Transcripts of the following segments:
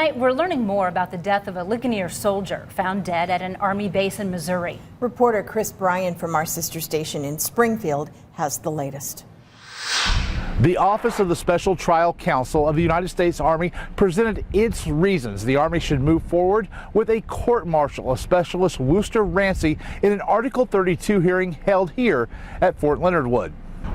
Tonight, we're learning more about the death of a Ligonier soldier found dead at an Army base in Missouri. Reporter Chris Bryan from our sister station in Springfield has the latest. The Office of the Special Trial Counsel of the United States Army presented its reasons the Army should move forward with a court-martial of Specialist Wooster Rancy in an Article 32 hearing held here at Fort Leonard Wood.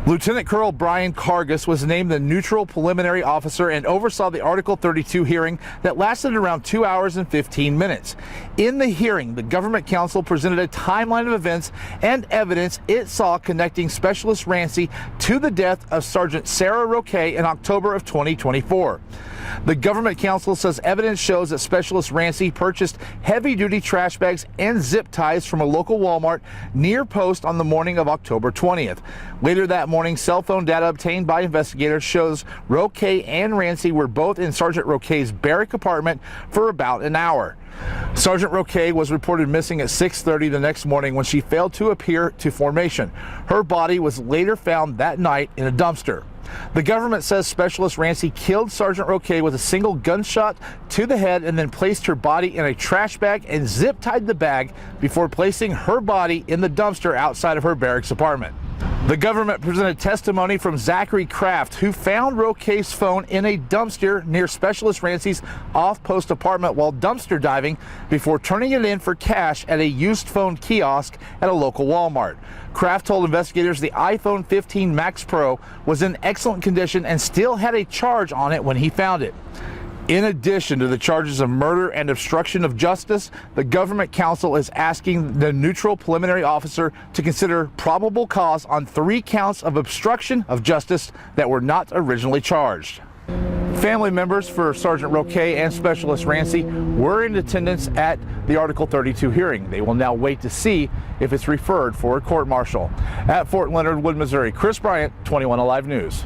Lieutenant Colonel Brian Cargus was named the neutral preliminary officer and oversaw the Article 32 hearing that lasted around 2 hours and 15 minutes. In the hearing, the government counsel presented a timeline of events and evidence it saw connecting Specialist Rancy to the death of Sergeant Sarah Roquet in October of 2024. The government counsel says evidence shows that Specialist Rancy purchased heavy-duty trash bags and zip ties from a local Walmart near Post on the morning of October 20th. Later that morning, cell phone data obtained by investigators shows Roquet and Rancy were both in Sergeant Roquet's barrack apartment for about an hour. Sergeant Roquet was reported missing at 6:30 the next morning when she failed to appear to formation. Her body was later found that night in a dumpster. The government says Specialist Rancy killed Sergeant Roquet with a single gunshot to the head and then placed her body in a trash bag and zip-tied the bag before placing her body in the dumpster outside of her barracks apartment. The government presented testimony from Zachary Kraft, who found Roquet's phone in a dumpster near Specialist Rancy's off-post apartment while dumpster diving before turning it in for cash at a used phone kiosk at a local Walmart. Kraft told investigators the iPhone 15 Max Pro was in excellent condition and still had a charge on it when he found it. In addition to the charges of murder and obstruction of justice, the government counsel is asking the neutral preliminary officer to consider probable cause on 3 counts of obstruction of justice that were not originally charged. Family members for Sergeant Roquet and Specialist Rancy were in attendance at the Article 32 hearing. They will now wait to see if it's referred for a court-martial. At Fort Leonard Wood, Missouri, Chris Bryant, 21 Alive News.